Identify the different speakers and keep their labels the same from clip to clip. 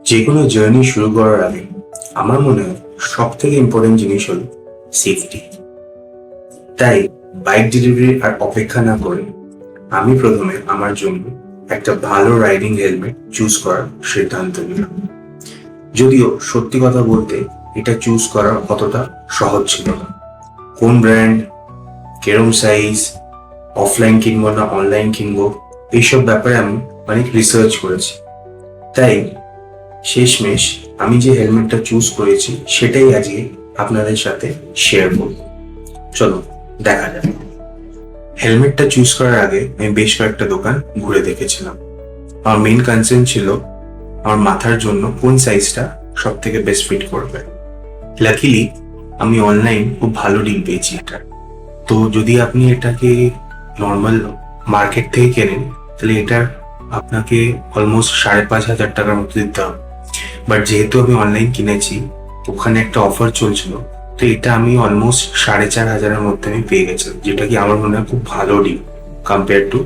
Speaker 1: যে কোনো জার্নি শুরু করার আগে আমার মনে হয় সব থেকে ইম্পর্টেন্ট জিনিস হল সেফটি। তাই বাইক ডেলিভারি আর অপেক্ষা না করে আমি প্রথমে আমার জন্য একটা ভালো রাইডিং হেলমেট চুজ করার সিদ্ধান্ত নিলাম। যদিও সত্যি কথা বলতে এটা চুজ করা অতটা সহজ ছিল না। কোন ব্র্যান্ড, কেরম সাইজ, অফলাইন কিনবো না অনলাইন কিনবো, এইসব ব্যাপারে আমি অনেক রিসার্চ করেছি। তাই শেষমেশ আমি যে হেলমেটটা চুজ করেছি সেটাই আজকে আপনাদের সাথে শেয়ার করব। চলো দেখা যাক। হেলমেটটা চুজ করার আগে আমি বেশ কয়েকটা দোকান ঘুরে দেখেছিলাম। আমার মেইন কনসার্ন ছিল আমার মাথার জন্য কোন সাইজটা সব থেকে বেস্ট ফিট করবে। লাকিলি আমি অনলাইন খুব ভালো ডিল পেয়েছি এটা। তো যদি আপনি এটাকে নর্মাল মার্কেট থেকে কেনেন তাহলে এটা আপনাকে অলমোস্ট 5,500 টাকার মতো দিতে হবে। বাট যেহেতু আমি অনলাইন কিনেছি, ওখানে একটা অফার চলছিল, তো এটা আমি অলমোস্ট 4,500 মধ্যে আমি পেয়ে গেছি, যেটা কি আমার মনে হয় খুব ভালো ডিল কম্পেয়ার টু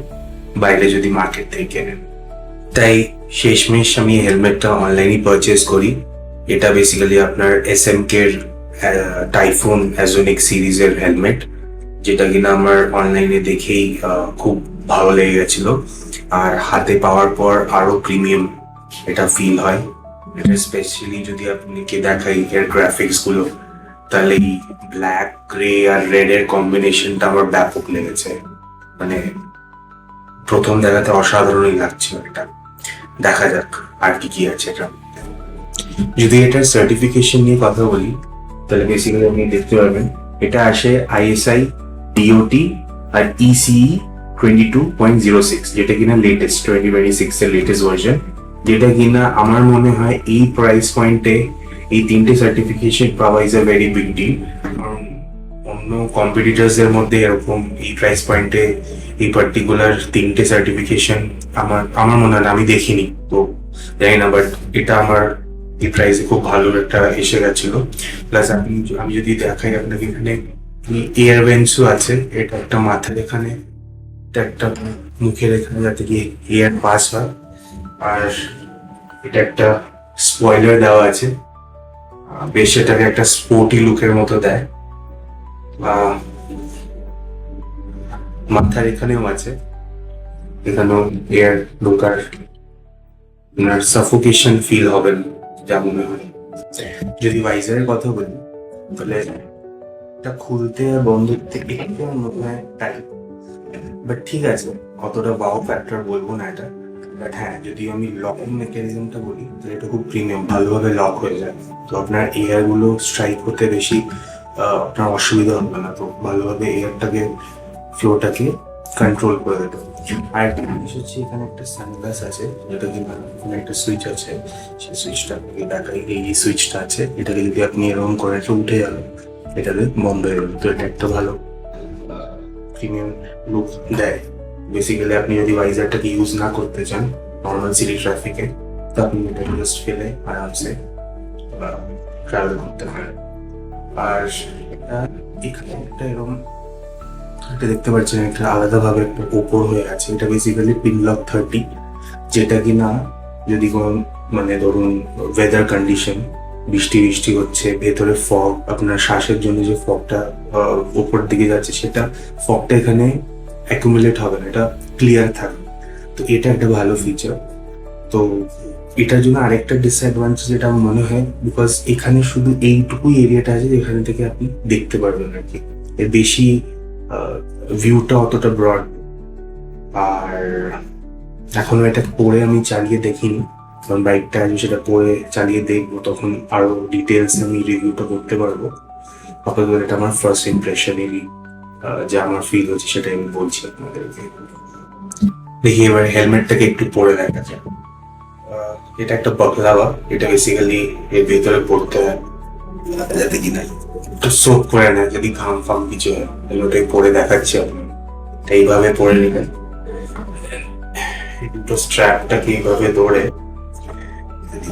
Speaker 1: বাইরে যদি মার্কেট থেকে কেনেন। তাই শেষমেশ আমি হেলমেটটা অনলাইনই পারচেস করি। এটা বেসিক্যালি আপনার SMK এর টাইফুন অ্যাজোনিক সিরিজের হেলমেট, যেটা কিনা আমার অনলাইনে দেখেই খুব ভালো লেগে গেছিল। আর হাতে পাওয়ার পর আরো প্রিমিয়াম এটা ফিল হয়। এটা স্পেশালি যদি আপনাকে দেখাই এর গ্রাফিক্স গুলো, তাহলে এই ব্ল্যাক, গ্রে আর রেড এর কম্বিনেশনটা আমার ব্যাপক লেগেছে। মানে প্রথম দেখাতে অসাধারণই লাগছিল এটা। দেখা যাক আর কি কি আছে এটা। যদি এটার সার্টিফিকেশন নিয়ে কথা বলি তাহলে বেসিক্যালি আপনি দেখতে পারবেন এটা আসে ISI DOT আর ECE 22.06, যেটা কিনা লেটেস্ট 2026 এর লেটেস্ট ভার্সন। যেটা কিনা আমার মনে হয় এই প্রাইস পয়েন্টে এই তিনটে সার্টিফিকেশন পাওয়া is a very big deal. কারণ অন্য কম্পিটিটরস এর মধ্যে এরকম এই প্রাইস পয়েন্টে এই পার্টিকুলার তিনটে সার্টিফিকেশন আমার মনে হয় আমি দেখিনি। তো জানি না, বাট এটা আমার এই প্রাইসে খুব ভালো একটা এসে গেছিল। প্লাস আমি যদি দেখাই আপনাকে, এখানে এয়ার ভেন্টসও আছে। এটা একটা মাথার এখানে, এটা একটা মুখের এখানে, যাতে কি এয়ার পাস হয়। আর এটা একটা স্পয়লার দেওয়া আছে, বেশ এটাকে একটা স্পোর্টি লুকের মতো দেয়। মাথার এখানেও আছে, এখানেও এয়ার ঢোকার সাফোকেশন ফিল হবে না যা মনে হয়। যদি ভাইজারের কথা বলি তাহলে এটা খুলতে আর বন্ধ করতে একটু মনে হয় টাইম, বাট ঠিক আছে, অতটা ওয়াও ফ্যাক্টর বলবো না এটা। বাট হ্যাঁ, যদি আমি লকিং মেকানিজমটা বলি তাহলে এটা খুব প্রিমিয়াম, ভালোভাবে লক হয়ে যায়। তো আপনার এয়ার গুলো স্ট্রাইক হতে বেশি আপনার অসুবিধা হবে না। তো ভালোভাবে এয়ারটাকে, ফ্লোটাকে কন্ট্রোল করে দেবে। আর একটা জিনিস হচ্ছে এখানে একটা সানগ্লাস আছে, যেটা কি এখানে একটা সুইচ আছে। সেই সুইচটা আপনাকে দেখাই, এই সুইচটা আছে, এটাকে যদি আপনি এরকম করে একটা উঠে যাবেন, এটাকে বন্ধ হয়ে যাবে। তো এটা একটা ভালো প্রিমিয়াম লুক দেয়। বেসিক্যালি আপনি যদি ভাইজারটাকে ইউজ না করতে চান নর্মাল সিটি ট্রাফিকে, তো আপনি এটা জাস্ট ফেলে আরামসে ট্রাভেল করতে পারেন। আর এখানে একটা এরকম এটা দেখতে পাচ্ছেন, একটা আলাদাভাবে একটা ওপর হয়ে আছে। এটা বেসিক্যালি পিনলক 30, যেটা কিনা যদি কোনো ধরুন ওয়েদার কন্ডিশন, বৃষ্টি বৃষ্টি হচ্ছে, ভেতরে ফগ, আপনার শ্বাসের জন্য যে ফগটা উপর দিকে যাচ্ছে, সেটা ফগটা এখানে অ্যাকুমুলেট হবে না, এটা ক্লিয়ার থাকবে। তো এটা একটা ভালো ফিচার। তো এটার জন্য আরেকটা ডিসঅ্যাডভান্টেজ যেটা আমার মনে হয়, বিকজ এখানে শুধু এইটুকুই এরিয়াটা আছে যেখানে থেকে আপনি দেখতে পারবেন আর কি, এর বেশি ভিউটা অতটা ব্রড। আর এখনো এটা পরে আমি চালিয়ে দেখিনি, কারণ বাইকটা আমি সেটা পরে চালিয়ে দেখবো, তখন আরো ডিটেলস আমি রিভিউটা করতে পারবো। আপাতত এটা আমার ফার্স্ট ইমপ্রেশনেরই যা আমার ফিল হচ্ছে সেটাই আমি বলছি আপনাদেরকে। দেখি এবার হেলমেটটাকে একটু পরে দেখা যায়। এটা একটা বকলাওয়া, এটা বেসিক্যালি এর ভেতরে পড়তে হয় যাতে কিনা একটু সোপ করে নেয় যদি ঘাম ফাম কিছু হয়। ওটাই পরে দেখাচ্ছি আপনি, এইভাবে পরে নেবেন। দুটো স্ট্র্যাপটাকে এইভাবে ধরে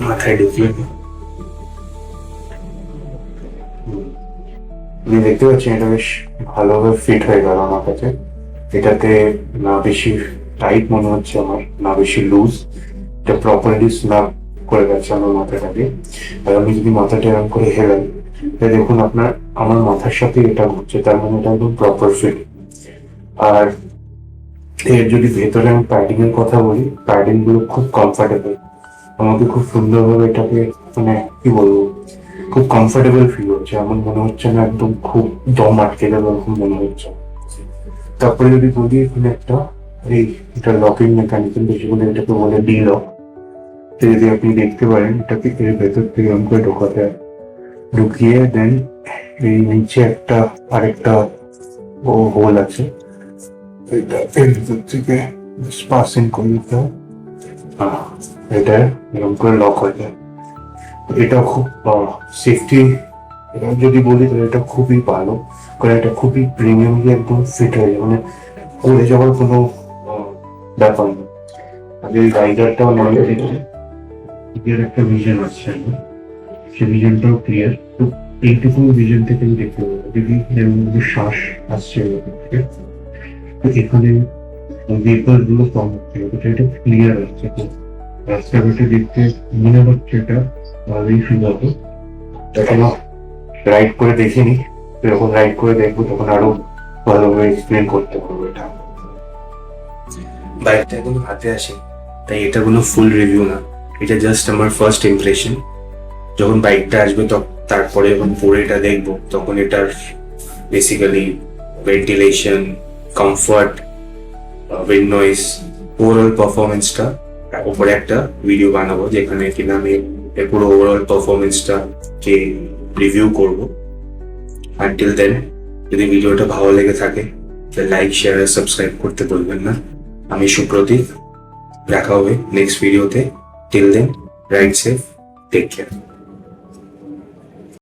Speaker 1: মাথায় ঢুকিয়ে আপনি দেখতে পাচ্ছেন এটা বেশ ভালোভাবে ফিট হয়ে গেল আমার কাছে। এটাতে না বেশি টাইট মনে হচ্ছে আমার, না বেশি লুজ। এটা প্রপারলি স্ন্যাপ করে গেছে আমার মাথাটাকে। আর আমি যদি মাথাটা এরকম করে হেলাম, তাহলে দেখুন আমার মাথার সাথে এটা ঘুরছে, তার মানে এটা একদম প্রপার ফিট। আর এর যদি ভেতরে আমি প্যাডিং এর কথা বলি, প্যাডিং গুলো খুব কমফোর্টেবল। আমাকে খুব সুন্দরভাবে এটাকে, মানে কি বলবো, খুব কমফোর্টেবল ফিল হচ্ছে। এমন মনে হচ্ছে না একদম খুব দম আটকে গেল এরকম মনে হচ্ছে। তারপরে যদি বলি এখানে একটা এই এটা লকিং মেকানিজম, বেশিগুলো এটাকে বলে ডি লক। যদি আপনি দেখতে পারেন এটাকে এর ভেতর থেকে এরকম করে ঢোকাতে হয়, ঢুকিয়ে দেন এই নিচে একটা আরেকটা হোল আছে, এটা এর ভিতর থেকে পাসিং করে দিতে হয়। এটা এরকম করে লক হয়ে যায়। এটা খুব সেফটি, এটা যদি বলি তাহলে এটা খুবই ভালো, কারণ এটা খুবই প্রিমিয়ামলি একদম ফিট হয়ে যায়, মানে পড়ে যাওয়ার কোনো ব্যাপার নেই। আর এই রাইডারটাও নামে দেখে ক্লিয়ার একটা ভিশন আসছে, সেই ভিশনটাও ক্লিয়ার। তো এইটুকু ভিশন থেকে আমি দেখতে পাবো যদি এর মধ্যে শ্বাস আসছে থেকে, তো এখানে ভেপার গুলো কম হচ্ছে, এটা ক্লিয়ার আসছে। তো রাস্তাঘাটে দেখতে মনে হচ্ছে এটা ভালোই ফিল হবে। এখনো রাইড করে দেখিনি, যখন রাইড করে দেখবো তখন আরো ভালোভাবে এক্সপ্লেন করতে পারবো এটা। বাইকটা এখনো হাতে আসে, তাই এটা কোনো ফুল রিভিউ না, এটা জাস্ট আমার ফার্স্ট ইমপ্রেশন। যখন বাইকটা আসবে তারপরে যখন পরে এটা দেখবো, তখন এটার basically ventilation, comfort, wind noise, overall পারফরমেন্সটা উপরে একটা ভিডিও বানাবো, যেখানে কিনা আমি এর পুরো ওভারঅল পারফরমেন্সটা কে রিভিউ করব। আনটিল দেন, যদি ভিডিওটা ভালো লেগে থাকে তাহলে লাইক, শেয়ার আর সাবস্ক্রাইব করতে ভুলবেন না। আমি সুপ্রতীক, দেখা হবে নেক্সট ভিডিওতে। Till then, ride safe, take care.